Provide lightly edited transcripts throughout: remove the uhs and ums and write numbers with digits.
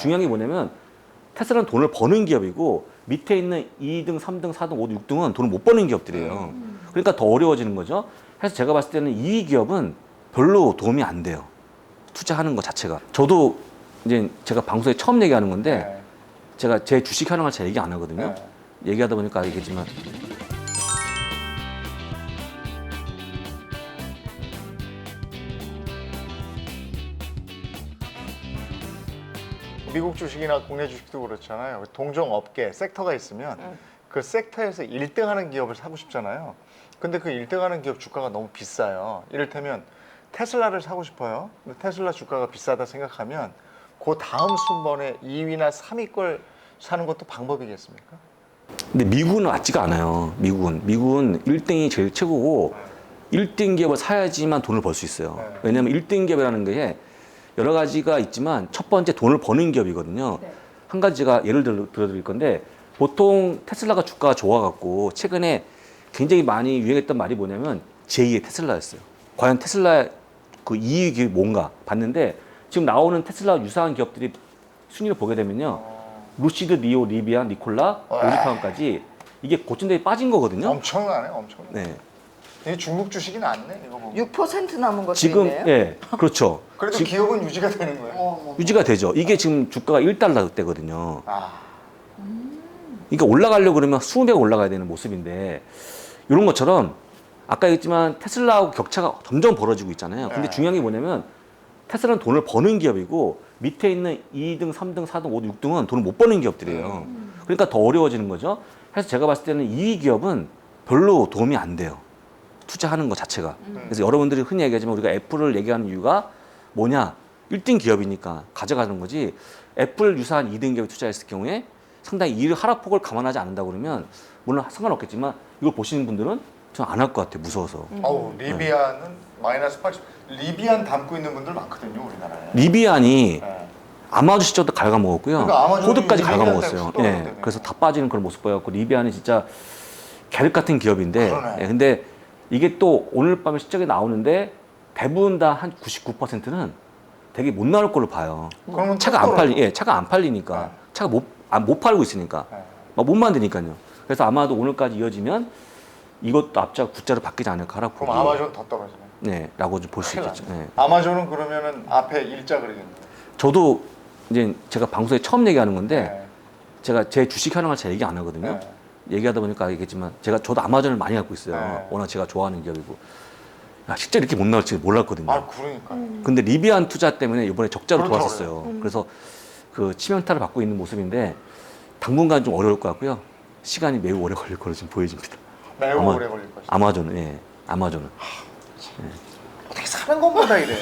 중요한 게 뭐냐면 테슬라는 돈을 버는 기업이고 밑에 있는 2등, 3등, 4등, 5등, 6등은 돈을 못 버는 기업들이에요. 그러니까 더 어려워지는 거죠. 그래서 제가 봤을 때는 이 기업은 별로 도움이 안 돼요. 투자하는 것 자체가. 저도 이제 제가 방송에 처음 얘기하는 건데 네. 제가 제 주식 현황을 잘 얘기 안 하거든요. 네. 얘기하다 보니까 알겠지만 미국 주식이나 국내 주식도 그렇잖아요. 동종 업계, 섹터가 있으면 그 섹터에서 1등하는 기업을 사고 싶잖아요. 근데 그 1등하는 기업 주가가 너무 비싸요. 이를테면 테슬라를 사고 싶어요. 근데 테슬라 주가가 비싸다 생각하면 그 다음 순번에 2위나 3위 걸 사는 것도 방법이겠습니까? 근데 미국은 맞지가 않아요. 미국은 1등이 제일 최고고 1등 기업을 사야지만 돈을 벌 수 있어요. 네. 왜냐하면 1등 기업이라는 게 여러 가지가 있지만 첫 번째 돈을 버는 기업이거든요. 네. 한 가지 제가 예를 들어드릴 건데 보통 테슬라가 주가가 좋아갖고 최근에 굉장히 많이 유행했던 말이 뭐냐면 제2의 테슬라였어요. 과연 테슬라 그 이익이 뭔가 봤는데 지금 나오는 테슬라 유사한 기업들이 순위를 보게 되면요. 루시드, 리오, 리비안, 니콜라, 오지타운까지 이게 고점대에 빠진 거거든요. 엄청나네, 엄청나네. 네. 이 중국 주식이 낫네, 이거 보면. 6% 남은 것도 지금 있네요. 예, 그렇죠. 그래도 지금 기업은 유지가 되는 거예요. 어머. 유지가 되죠. 이게 지금 주가가 1달러대거든요. 아, 그러니까 올라가려고 그러면 20배가 올라가야 되는 모습인데 이런 것처럼 아까 얘기했지만 테슬라하고 격차가 점점 벌어지고 있잖아요. 근데 네. 중요한 게 뭐냐면 테슬라는 돈을 버는 기업이고 밑에 있는 2등, 3등, 4등, 5등, 6등은 돈을 못 버는 기업들이에요. 그러니까 더 어려워지는 거죠. 그래서 제가 봤을 때는 이 기업은 별로 도움이 안 돼요. 투자하는 것 자체가. 그래서 여러분들이 흔히 얘기하지만 우리가 애플을 얘기하는 이유가 뭐냐? 1등 기업이니까 가져가는 거지. 애플 유사한 2등 기업에 투자했을 경우에 상당히 이 하락폭을 감안하지 않는다 그러면 물론 상관없겠지만 이걸 보시는 분들은 좀 안 할 것 같아요. 무서워서. 어우, 리비안은 마이너스 80. 리비안 담고 있는 분들 많거든요, 우리나라에. 리비안이 네. 아마존 시절도 갉아먹었고요. 그러니까 아마존이 코드까지 리비안 갉아먹었어요. 때문에 또 예. 그러거든요. 그래서 다 빠지는 그런 모습 보여갖고 리비안이 진짜 계륵 같은 기업인데, 그러네. 예. 근데 이게 또 오늘 밤에 실적이 나오는데 대부분 다 한 99%는 되게 못 나올 걸로 봐요. 그러면 차가 또 안 팔리, 떨어져. 예, 차가 안 팔리니까 네. 차가 못 팔고 있으니까 네. 막 못 만드니까요. 그래서 아마도 오늘까지 이어지면 이것도 앞자가 굿자로 바뀌지 않을까 하라 그럼 아마존 더 떨어지네. 네,라고 좀 볼 수 큰일 있겠죠. 났네. 예. 아마존은 그러면은 앞에 일자 그리겠네. 저도 이제 제가 방송에 처음 얘기하는 건데 네. 제가 제 주식 현황을 잘 얘기 안 하거든요. 네. 얘기하다 보니까 알겠지만 저도 아마존을 많이 갖고 있어요. 네. 워낙 제가 좋아하는 기업이고. 야, 실제 이렇게 못 나올지 몰랐거든요. 아, 그러니까. 근데 리비안 투자 때문에 이번에 적자로 그렇죠, 돌아섰어요. 그래서 그 치명타를 받고 있는 모습인데 당분간 좀 어려울 것 같고요. 시간이 매우 오래 걸릴 거로 지금 보여집니다. 매우 아마- 오래 걸릴 것이다. 아마존은, 예. 아마존은. 어떻게 사는 것마다 이래.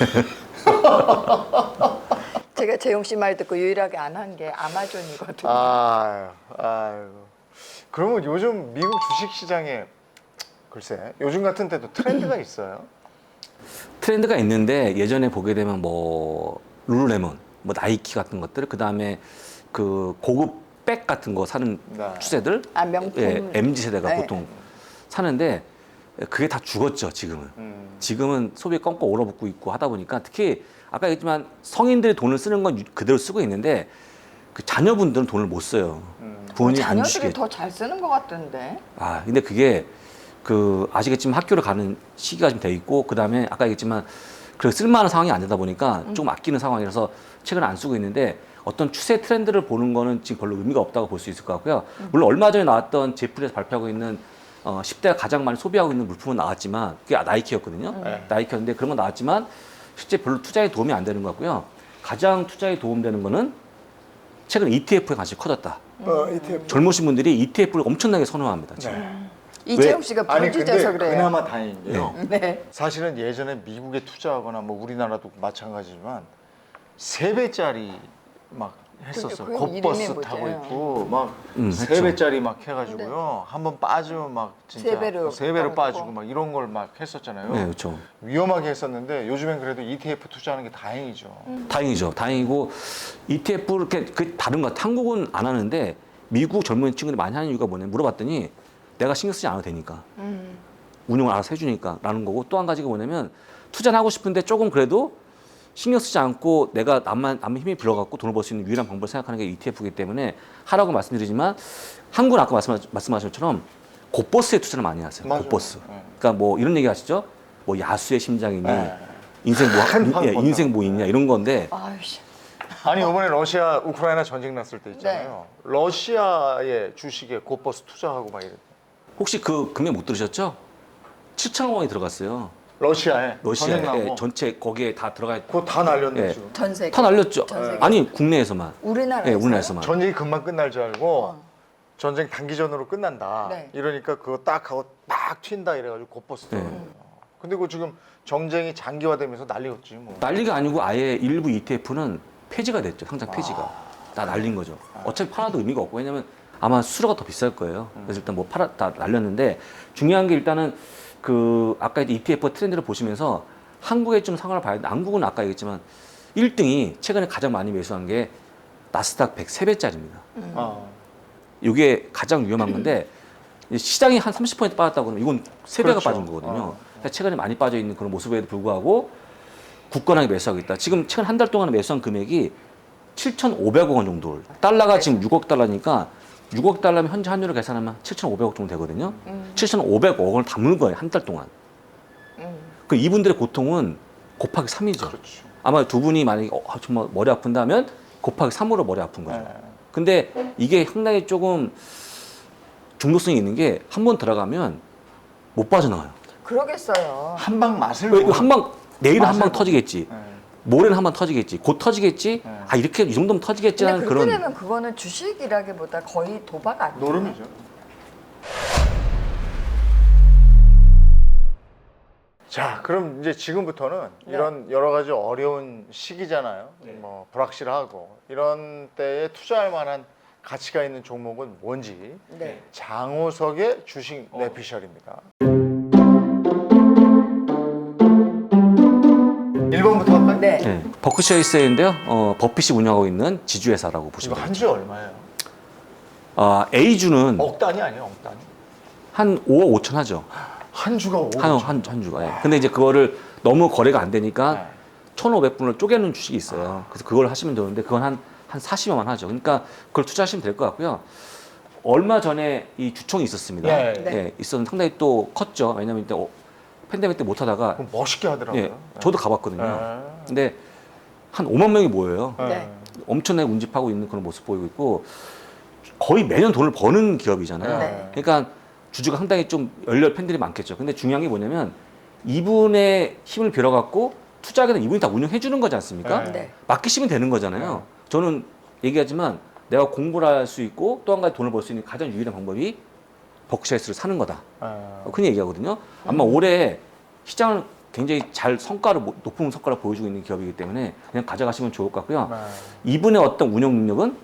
제가 재용 씨 말 듣고 유일하게 안 한 게 아마존이거든요. 아유. 그러면 요즘 미국 주식 시장에 글쎄 요즘 같은 때도 트렌드가 있어요. 트렌드가 있는데 예전에 보게 되면 뭐 룰루레몬, 뭐 나이키 같은 것들, 그 다음에 그 고급 백 같은 거 사는 네. 추세들, 아, 명품. 예, MZ 세대가 네. 보통 사는데 그게 다 죽었죠 지금은. 지금은 소비에 껌껌 얼어붙고 있고 하다 보니까 특히 아까 얘기했지만 성인들이 돈을 쓰는 건 그대로 쓰고 있는데 그 자녀분들은 돈을 못 써요. 부모님이 안 주시게. 자녀들이 더 잘 쓰는 것 같던데. 아, 근데 그게 그 아시겠지만 학교를 가는 시기가 좀 돼 있고 그 다음에 아까 얘기했지만 그 쓸만한 상황이 안 되다 보니까 좀 아끼는 상황이라서 책을 안 쓰고 있는데 어떤 추세 트렌드를 보는 거는 지금 별로 의미가 없다고 볼 수 있을 것 같고요. 물론 얼마 전에 나왔던 제프리에서 발표하고 있는 10대가 가장 많이 소비하고 있는 물품은 나왔지만 그게 나이키였거든요. 네. 나이키였는데 그런 건 나왔지만 실제 별로 투자에 도움이 안 되는 것 같고요. 가장 투자에 도움되는 거는 최근 ETF에 관심이 커졌다. ETF. 젊으신 분들이 ETF를 엄청나게 선호합니다. 지금. 네. 이재용 씨가 아니 불주제서 근데 그래요. 그나마 다행인 게요. 네. 사실은 예전에 미국에 투자하거나 뭐 우리나라도 마찬가지지만 3배짜리 막 했었어. 그게 곱버스 이름이 타고 뭐죠? 있고 막 했죠. 3배짜리 막 해가지고요. 한번 빠지면 막 진짜 세 배로 떨어지고. 빠지고 막 이런 걸 막 했었잖아요. 네, 그렇죠. 위험하게 했었는데 요즘엔 그래도 ETF 투자하는 게 다행이죠. 다행이죠. 다행이고 ETF 이렇게 그 다른 것 같아. 한국은 안 하는데 미국 젊은 친구들이 많이 하는 이유가 뭐냐 물어봤더니 내가 신경 쓰지 않아도 되니까 운용을 알아서 해주니까 라는 거고 또 한 가지가 뭐냐면 투자를 하고 싶은데 조금 그래도 신경 쓰지 않고 내가 남의 힘이 들어갖고 돈을 벌 수 있는 유일한 방법을 생각하는 게 ETF이기 때문에 하라고 말씀드리지만 한국은 아까 말씀하신 것처럼 곧버스에 투자를 많이 하세요. 맞아요. 곧버스. 네. 그러니까 뭐 이런 얘기 하시죠? 뭐 야수의 심장이니 네. 인생 한 판 인생 뭐 있냐 이런 건데 아유씨. 아니 이번에 러시아 우크라이나 전쟁 났을 때 있잖아요. 러시아의 주식에 곧버스 투자하고 막 이래. 혹시 그 금액 못 들으셨죠? 7천억 원이 들어갔어요. 러시아에 전쟁 러시아에 나고 전체 거기에 다 들어가 그거 다 날렸네 예. 지금. 전 세계. 다 날렸죠. 전 세계. 아니 국내에서만. 우리나라에서. 예, 우리나라에서만. 전쟁이 금방 끝날 줄 알고 어. 전쟁 단기전으로 끝난다. 네. 이러니까 그거 딱 하고 막 튄다 이래가지고 곧버스 네. 들어가요. 근데 그 지금 정쟁이 장기화되면서 난리였지 뭐. 난리가 아니고 아예 일부 ETF는 폐지가 됐죠. 상장 폐지가. 다 날린 거죠. 어차피 팔아도 의미가 없고 왜냐면 아마 수수료가 더 비쌀 거예요. 그래서 일단 뭐 다 날렸는데 중요한 게 일단은 그 아까 ETF 트렌드를 보시면서 한국의 좀 상황을 봐야 돼. 한국은 아까 얘기했지만 1등이 최근에 가장 많이 매수한 게 나스닥 100 3배짜리입니다. 아. 이게 가장 위험한 건데 시장이 한 30% 빠졌다고 그러면 이건 3배가 그렇죠. 빠진 거거든요. 그러니까 최근에 많이 빠져 있는 그런 모습에도 불구하고 굳건하게 매수하고 있다. 지금 최근 한 달 동안 매수한 금액이 7,500억 원 정도. 달러가 지금 6억 달러니까 6억 달러면 현재 환율로 계산하면 7,500억 정도 되거든요. 7,500억 원을 담는 거예요. 한 달 동안. 그 이분들의 고통은 곱하기 3이죠. 그렇죠. 아마 두 분이 만약에 정말 머리 아픈다면 곱하기 3으로 머리 아픈 거죠. 네. 근데 이게 상당히 조금 중독성이 있는 게 한 번 들어가면 못 빠져나와요. 그러겠어요. 한방 맛을 왜 보고- 한방 내일은 한 맛을 방 보고. 터지겠지. 네. 모레는 한 방 터지겠지. 곧 터지겠지. 네. 아 이렇게 이 정도면 근데 터지겠지라는 그렇게 그런 되면 그거는 주식이라기보다 거의 도박 아니에요? 노름이죠. 자, 그럼 이제 지금부터는 네. 이런 여러 가지 어려운 시기잖아요. 뭐 불확실하고 이런 때에 투자할 만한 가치가 있는 종목은 뭔지 네. 장우석의 주식 내피셜입니다. 1번부터 할까요? 네. 네. 버크셔이스인데요. 버핏이 운영하고 있는 지주회사라고 이거 보시면 한 돼요. 주에 얼마예요? A주는 억 단위 아니에요? 억 단위? 한 5억 5천 하죠. 한 주가 5억. 한 주가. 예. 근데 이제 그거를 너무 거래가 안 되니까 네. 1,500분을 쪼개는 주식이 있어요. 그래서 그걸 하시면 되는데 그건 한 40여만 원 하죠. 그러니까 그걸 투자하시면 될 것 같고요. 얼마 전에 이 주총이 있었습니다. 네. 네. 예, 있었는데 상당히 또 컸죠. 왜냐면 이때 팬데믹 때 못 하다가 그럼 멋있게 하더라고요. 예, 저도 가봤거든요. 네. 근데 한 5만 명이 모여요. 네. 엄청나게 운집하고 있는 그런 모습 보이고 있고 거의 매년 돈을 버는 기업이잖아요. 네. 그러니까 주주가 상당히 좀 열렬 팬들이 많겠죠. 근데 중요한 게 뭐냐면 이분의 힘을 빌어갖고 투자하게는 이분이 다 운영해 주는 거지 않습니까? 네. 네. 맡기시면 되는 거잖아요. 네. 저는 얘기하지만 내가 공부를 할 수 있고 또 한 가지 돈을 벌 수 있는 가장 유일한 방법이 버크셔이스를 사는 거다. 흔히 얘기하거든요. 아마 올해 시장을 굉장히 잘 높은 성과를 보여주고 있는 기업이기 때문에 그냥 가져가시면 좋을 것 같고요. 이분의 어떤 운영 능력은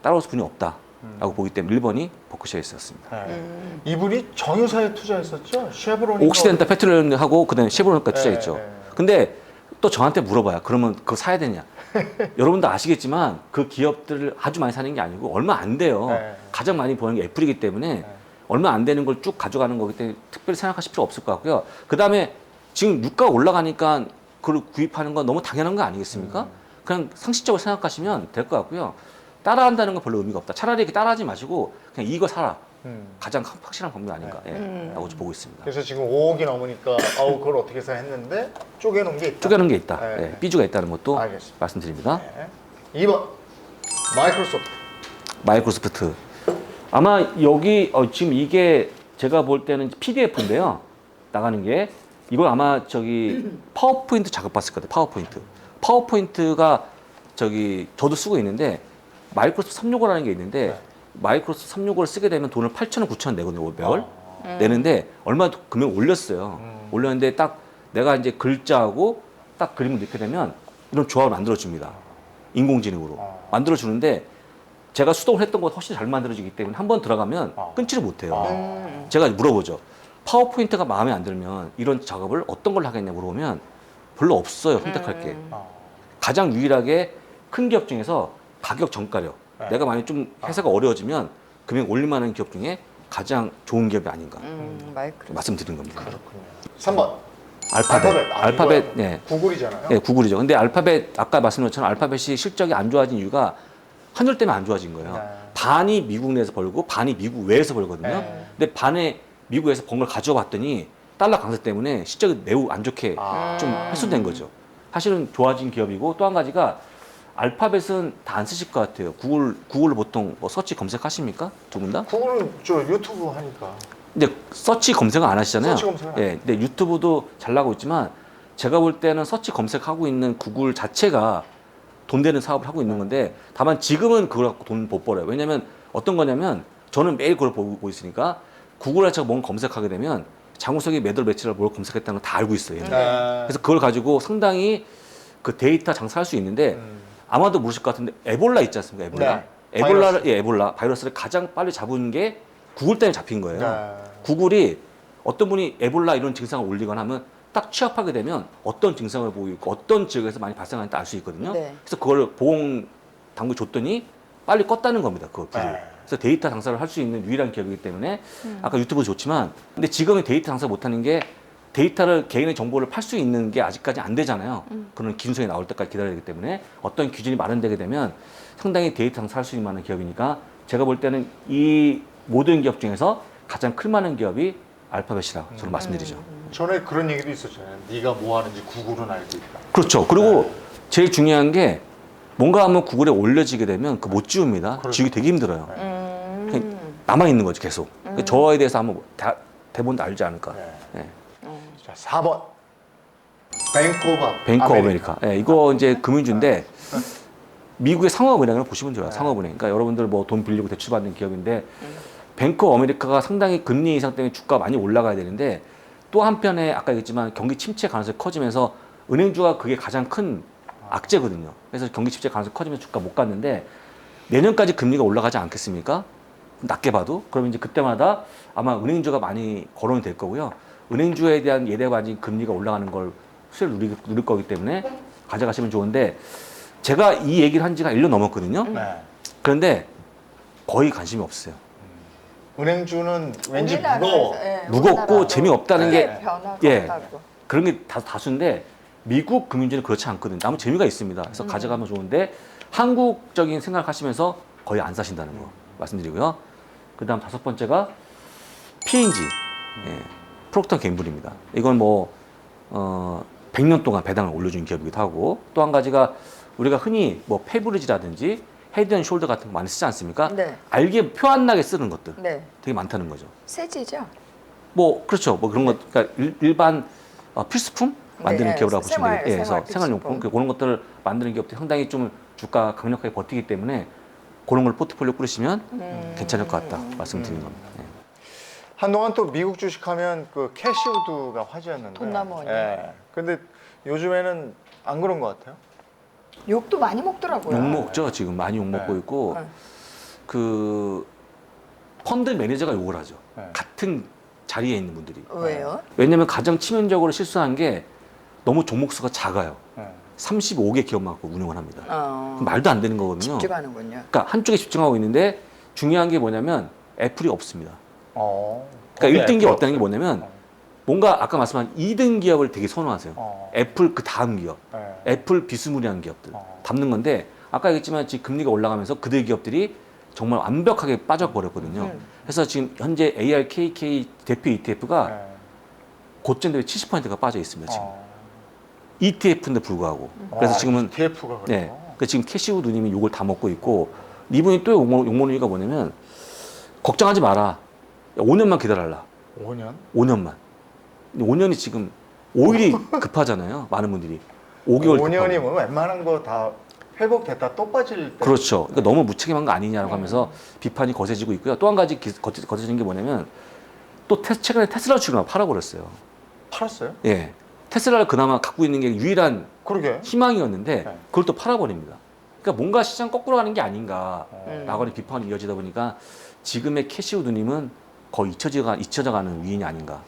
따라올 분이 없다라고 보기 때문에 1번이 버크셔이스였습니다. 네. 이분이 정유사에 투자했었죠? 쉐브론이 옥시덴탈 페트롤리움하고 그다음에 쉐브론까지 투자했죠. 네. 근데 또 저한테 물어봐요. 그러면 그거 사야 되냐? 여러분도 아시겠지만 그 기업들을 아주 많이 사는 게 아니고 얼마 안 돼요. 네. 가장 많이 버는 게 애플이기 때문에 얼마 안 되는 걸 쭉 가져가는 거기 때문에 특별히 생각하실 필요 없을 것 같고요. 그다음에 지금 유가 올라가니까 그걸 구입하는 건 너무 당연한 거 아니겠습니까? 그냥 상식적으로 생각하시면 될 것 같고요. 따라한다는 건 별로 의미가 없다. 차라리 이렇게 따라하지 마시고 그냥 이거 사라. 가장 확실한 방법이 아닌가 라고 보고 있습니다. 그래서 지금 5억이 넘으니까 아우 그걸 어떻게 사 했는데 쪼개놓은 게 있다. 쪼개는 게 있다. 네. 예, B주가 있다는 것도 알겠습니다. 말씀드립니다. 네. 2번 마이크로소프트. 마이크로소프트. 아마 여기 지금 이게 제가 볼 때는 PDF인데요. 나가는 게 이걸 아마 파워포인트 작업봤을 거예요. 파워포인트가 저도 쓰고 있는데 마이크로소프트 365라는 게 있는데 네. 마이크로소프트 365를 쓰게 되면 돈을 8,000원, 9,000원 내거든요. 매월 내는데 얼마 금액 올렸어요. 올렸는데 딱 내가 이제 글자하고 딱 그림을 넣게 되면 이런 조합을 만들어줍니다. 인공지능으로 만들어주는데 제가 수동을 했던 것보다 훨씬 잘 만들어지기 때문에 한 번 들어가면 끊지를 못해요. 제가 물어보죠. 파워포인트가 마음에 안 들면 이런 작업을 어떤 걸 하겠냐 물어보면 별로 없어요. 선택할 게. 가장 유일하게 큰 기업 중에서 가격 정가력. 네. 내가 만약 좀 회사가 어려워지면 금액 올릴만한 기업 중에 가장 좋은 기업이 아닌가 마이크로. 말씀드린 겁니다. 그렇군요. 3번 알파벳, 예. 구글이잖아요. 예, 구글이죠. 근데 알파벳 아까 말씀드린 것처럼 알파벳이 실적이 안 좋아진 이유가 환율 때문에 안 좋아진 거예요. 네. 반이 미국 내에서 벌고 반이 미국 외에서 벌거든요. 네. 근데 반에 미국에서 번 걸 가져와 봤더니 달러 강세 때문에 실적이 매우 안 좋게 좀 훼손된 거죠. 사실은 좋아진 기업이고 또 한 가지가 알파벳은 다 안 쓰실 것 같아요. 구글로 보통 뭐 서치 검색하십니까? 두 분 다? 구글은 저 유튜브 하니까. 근데 서치 검색은 안 하시잖아요. 서치 검색은 안 예, 근데 유튜브도 잘 나가고 있지만 제가 볼 때는 서치 검색하고 있는 구글 자체가 돈 되는 사업을 하고 있는 건데 다만 지금은 그걸 갖고 돈 못 벌어요. 왜냐면 어떤 거냐면 저는 매일 그걸 보고 있으니까 구글 자체가 뭔가 검색하게 되면 장우석이 매달 며칠을 뭘 검색했다는 걸 다 알고 있어요. 얘는. 그래서 그걸 가지고 상당히 그 데이터 장사할 수 있는데 아마도 모르실 것 같은데 에볼라 있지 않습니까? 에볼라. 네. 에볼라를 예, 에볼라 바이러스를 가장 빨리 잡은 게 구글 때문에 잡힌 거예요. 네. 구글이 어떤 분이 에볼라 이런 증상을 올리거나 하면 딱 취합하게 되면 어떤 증상을 보이고 있고 어떤 지역에서 많이 발생하는지 알 수 있거든요. 네. 그래서 그걸 보건 당국에 줬더니 빨리 껐다는 겁니다. 그 기술. 네. 그래서 데이터 장사를 할 수 있는 유일한 기업이기 때문에 아까 유튜브도 좋지만 근데 지금은 데이터 장사 못하는 게 데이터를 개인의 정보를 팔 수 있는 게 아직까지 안 되잖아요. 그런 기준성이 나올 때까지 기다려야 되기 때문에 어떤 기준이 마련되게 되면 상당히 데이터 장사할 수 있는 많은 기업이니까 제가 볼 때는 이 모든 기업 중에서 가장 클만한 기업이 알파벳이라고 저는 말씀드리죠. 전에 그런 얘기도 있었잖아요. 네가 뭐 하는지 구글은 알고 있다. 그렇죠. 그리고 제일 중요한 게 뭔가 하면 구글에 올려지게 되면 그 못 지웁니다. 그렇죠. 지우기 되게 힘들어요. 남아 있는 거죠 계속. 저에 대해서 한번 대본도 알지 않을까. 네. 네. 자, 4번. 뱅크 뱅크 오브 오브 아메리카. 예, 이거 이제 금융주인데 미국의 상업은행을 보시면 좋아요. 네. 상업은행. 그러니까 여러분들 뭐 돈 빌리고 대출받는 기업인데 뱅크 오브 아메리카가 상당히 금리 인상 때문에 주가 많이 올라가야 되는데 또 한편에 아까 얘기했지만 경기 침체 가능성이 커지면서 은행주가 그게 가장 큰 악재거든요. 그래서 경기 침체 가능성이 커지면서 주가 못 갔는데 내년까지 금리가 올라가지 않겠습니까? 낮게 봐도 그러면 이제 그때마다 아마 은행주가 많이 거론이 될 거고요. 은행주에 대한 예대반진 금리가 올라가는 걸 수혜를 누릴 거기 때문에 가져가시면 좋은데 제가 이 얘기를 한 지가 1년 넘었거든요. 네. 그런데 거의 관심이 없어요. 은행주는 왠지 우리나라에서, 무거워. 예, 무겁고 우리나라도 재미없다는 크게 게 변화가 예. 없다고. 그런 게 다수인데 미국 금융주는 그렇지 않거든요. 아무 재미가 있습니다. 그래서 가져가면 좋은데 한국적인 생각을 하시면서 거의 안 사신다는 거 말씀드리고요. 그다음 5번째가 P&G, 예, 프록터 갬블입니다. 이건 뭐 100년 동안 배당을 올려준 기업이기도 하고 또 한 가지가 우리가 흔히 뭐 페브리지라든지 헤드앤숄더 같은 거 많이 쓰지 않습니까? 네. 알게 표 안 나게 쓰는 것들 네. 되게 많다는 거죠. 세지죠. 뭐 그렇죠. 뭐 그런 것, 그러니까 일반 필수품 만드는 네, 기업이라고 보시면 생활- 돼요. 예, 그래서 생활 생활용품 필수품. 그런 것들을 만드는 기업들이 상당히 좀 주가 강력하게 버티기 때문에 그런 걸 포트폴리오 꾸리시면 괜찮을 것 같다 말씀드리는 겁니다. 예. 한동안 또 미국 주식하면 그 캐시우드가 화제였는데. 돈나무원이요. 예. 근데 요즘에는 안 그런 것 같아요. 욕도 많이 먹더라고요. 욕 먹죠. 지금 많이 욕 먹고 네. 있고 네. 그 펀드 매니저가 욕을 하죠. 네. 같은 자리에 있는 분들이. 왜요? 왜냐하면 가장 치명적으로 실수한 게 너무 종목수가 작아요. 네. 35개 기업만 갖고 운영을 합니다. 그럼 말도 안 되는 거거든요. 집중하는군요. 그러니까 한쪽에 집중하고 있는데 중요한 게 뭐냐면 애플이 없습니다. 그러니까 1등 기업 없다는 게 뭐냐면 뭔가 아까 말씀한 2등 기업을 되게 선호하세요. 애플 그 다음 기업, 애플 비스무리한 기업들 담는 건데 아까 얘기했지만 지금 금리가 올라가면서 그들 기업들이 정말 완벽하게 빠져버렸거든요. 그래서 지금 현재 ARKK 대표 ETF가 고점 대비 70%가 빠져 있습니다. 지금 ETF인데 불구하고. 그래서 지금은 ETF가 그래요. 네, 그 지금 캐시우 누님이 욕을 다 먹고 있고 이분이 또 욕먹는 이유가 뭐냐면 걱정하지 마라. 5년만 기다려라. 5년? 5년만. 5년이 지금 5일이 급하잖아요. 많은 분들이 5개월 5년이면 급하고. 웬만한 거 다 회복됐다 또 빠질 때. 그렇죠. 그러니까 너무 무책임한 거 아니냐라고 하면서 비판이 거세지고 있고요. 또 한 가지 거세지는 게 뭐냐면 또 최근에 테슬라 주식을 팔아버렸어요. 팔았어요? 예, 테슬라를 그나마 갖고 있는 게 유일한 그러게. 희망이었는데 네. 그걸 또 팔아버립니다. 그러니까 뭔가 시장 거꾸로 가는 게 아닌가 음. 라고 비판이 이어지다 보니까 지금의 캐시우드님은 거의 잊혀져가는 위인이 아닌가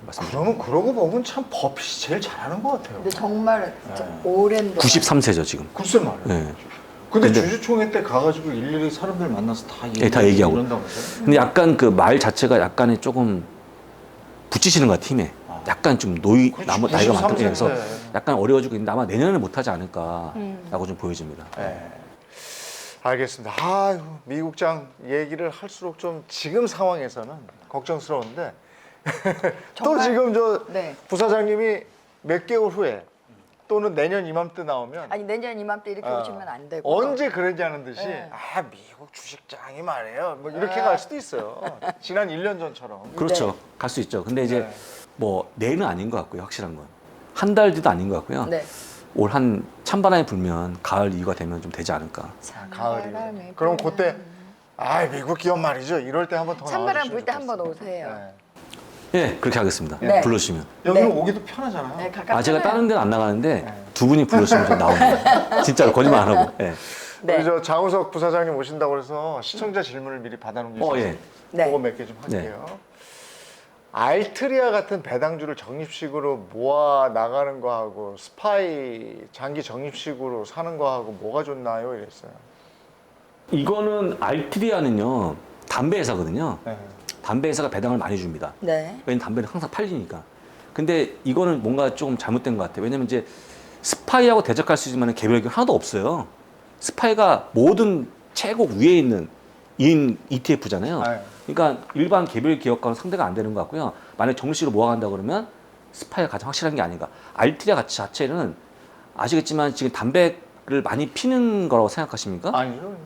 말씀드립니다. 그러면 그러고 보면 참 버핏이 제일 잘하는 것 같아요. 근데 정말 진짜 네. 오랜 동안 93세죠 지금. 글쎄 말이에요. 네. 근데 근데- 주주총회 때 가가지고 일일이 사람들 만나서 다 예, 다 얘기하고. 이런다면서요? 근데 약간 그 말 자체가 약간의 조금 붙이시는 것 같아요, 팀에. 약간 좀 그렇지, 나이가 많다 23 해서 세인데. 약간 어려워지고 있는데 아마 내년에 못하지 않을까라고 좀 보여집니다. 네. 알겠습니다. 아유, 미국장 얘기를 할수록 좀 지금 상황에서는 걱정스러운데 또 정말? 지금 저 네. 부사장님이 몇 개월 후에 또는 내년 이맘때 나오면 아니 내년 이맘때 이렇게 어, 오시면 안 되고 언제 그랬냐는 듯이 네. 아 미국 주식장이 말이에요 뭐 이렇게 갈 수도 있어요. 지난 1년 전처럼. 그렇죠. 네. 갈 수 있죠. 근데 이제 네. 뭐 내는 아닌 것 같고요. 확실한 건. 한 달 뒤도 아닌 것 같고요. 네. 올 한 찬바람이 불면 가을 이후가 되면 좀 되지 않을까. 가을이. 찬바람이 그럼 불면. 그때 아 미국 기업 말이죠. 이럴 때 한번 더 찬바람 나와주시면 불 때 한번 좋겠습니다. 오세요. 네. 예, 그렇게 하겠습니다. 네. 불러주시면. 여기 네. 오기도 편하잖아요. 네, 가깝잖아요. 아, 제가 다른 데는 안 나가는데 네. 두 분이 불러주시면 좀 나옵니다. 진짜로 거짓말 안 하고. 예. 네. 우리 저 장우석 부사장님 오신다고 해서 시청자 질문을 미리 받아놓은 게 있어서 예. 네. 그거 몇 개 좀 할게요. 알트리아 같은 배당주를 적립식으로 모아 나가는 거하고 스파이 장기 적립식으로 사는 거하고 뭐가 좋나요? 이랬어요. 이거는 알트리아는요, 담배 회사거든요. 네. 담배 회사가 배당을 많이 줍니다. 네. 왜냐면 담배는 항상 팔리니까. 근데 이거는 뭔가 조금 잘못된 것 같아요. 왜냐면 이제 스파이하고 대적할 수 있는 개별이 하나도 없어요. 스파이가 모든 최고 위에 있는 ETF잖아요. 네. 그러니까 일반 개별 기업과는 상대가 안 되는 것 같고요. 만약 정식으로 모아간다 그러면 스파이가 가장 확실한 게 아닌가. 알트리아 가치 자체는 아시겠지만 지금 담배를 많이 피는 거라고 생각하십니까? 아니죠.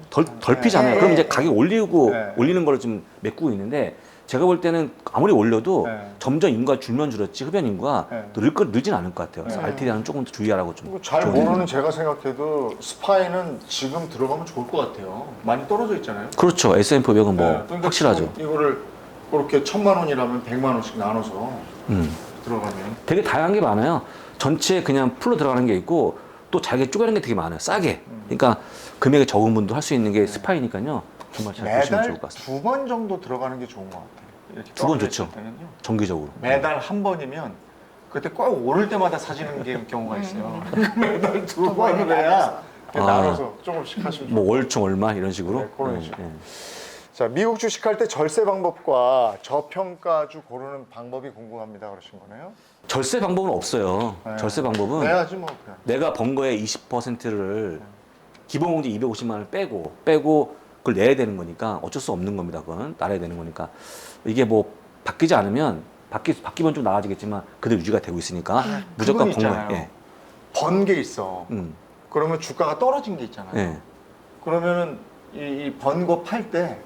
덜 피잖아요. 네. 그럼 이제 가격 올리고 네. 올리는 걸 좀 메꾸고 있는데 제가 볼 때는 아무리 올려도 네. 점점 인구가 줄면 줄었지 흡연 인구가 네. 늘진 않을 것 같아요. 그래서 네. 알트리아는 조금 더 주의하라고 좀. 잘 좀- 모르는 제가 생각해도 스파이는 지금 들어가면 좋을 것 같아요. 많이 떨어져 있잖아요. 그렇죠. S&P 500은 뭐 네, 그러니까 확실하죠. 지금 이거를 그렇게 1,000만 원이라면 100만 원씩 나눠서 들어가면 되게 다양한 게 많아요. 전체 그냥 풀로 들어가는 게 있고 또 자기가 쪼개는 게 되게 많아요. 싸게. 그러니까 금액이 적은 분도 할 수 있는 게 스파이니까요. 정말 잘 보시면 좋을 매달 것 같습니다. 2번 정도 들어가는 게 좋은 것 같아요. 이렇게 두번 떨어져 좋죠. 있을 때는요. 정기적으로. 매달 한 번이면 그때 꼭 오를 때마다 사지는 게 경우가 있어요. 매달 두 번을 해야 아. 나눠서 조금씩 하시면 좋을 뭐 월총 얼마 이런 식으로. 네, 그런 식으로. 예. 자, 미국 주식할 때 절세 방법과 저평가주 고르는 방법이 궁금합니다. 그러신 거네요. 절세 방법은 없어요. 네. 절세 방법은 내야지 뭐 그냥. 내가 번 거의 20%를 기본공제 250만 원을 빼고 그걸 내야 되는 거니까 어쩔 수 없는 겁니다. 그건 나라야 되는 거니까 이게 뭐 바뀌지 않으면 바뀌면 좀 나아지겠지만 그대로 유지가 되고 있으니까 무조건 그건 있잖아요. 예. 번 게 있어. 음. 그러면 주가가 떨어진 게 있잖아요. 예. 그러면은 이 번 거 팔 때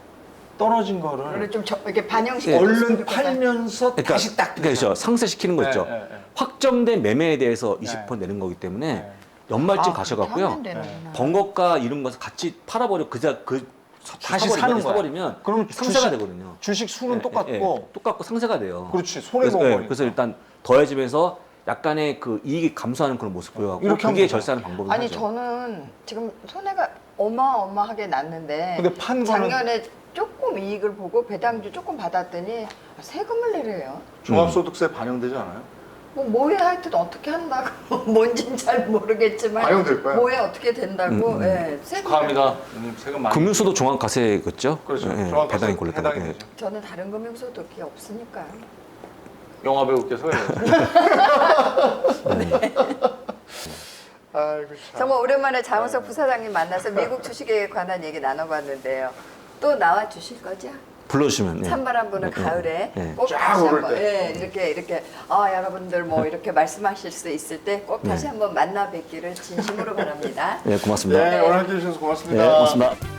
떨어진 그걸 거를 좀 이렇게 반영시켜 예. 얼른 팔면서 그러니까 다시 딱 그렇죠. 상쇄시키는 거 네, 있죠. 네, 네. 확정된 매매에 대해서 20% 네. 내는 거기 때문에 네. 연말쯤 아, 가셔갖고요. 그렇게 하면 되는구나. 번 것과 이런 것을 같이 팔아버려 다시 사는 거야. 사버리면 그럼 상세가 주식- 되거든요. 주식 수는 예, 똑같고 똑같고 상세가 돼요. 그렇지 손해 그래서, 보고 예, 그래서 일단 더해지면서 약간의 그 이익이 감소하는 그런 모습 보여갖고 이렇게 하면 그게 되죠. 절세하는 방법이죠. 아니 저는 지금 손해가 어마어마하게 났는데 근데 판 거는 작년에 조금 이익을 보고 배당주 조금 받았더니 세금을 내려요. 종합소득세 반영되지 않아요? 뭐에 하여튼 어떻게 한다고 뭔진 잘 모르겠지만 반영될 거야. 뭐에 어떻게 된다고 예, 세금 축하합니다. 세금 많이. 금융소득 종합과세겠죠. 그렇죠. 예, 종합과세 배당이 걸렸다고. 해당이 예. 되죠. 저는 다른 금융소득이 없으니까요. 영화 배우께서 해요. 아이고 참. 정말 오랜만에 장우석 부사장님 만나서 미국 주식에 관한 얘기 나눠봤는데요. 또 나와 주실 거죠? 불러주시면. 예. 찬바람 부는 가을에 예. 꼭 쫙 다시 오를 한번 때. 이렇게 여러분들 뭐 이렇게 말씀하실 수 있을 때 꼭 다시 한번 만나 뵙기를 진심으로 바랍니다. 예, 고맙습니다. 네, 오늘 함께 해주셔서 고맙습니다. 네, 고맙습니다.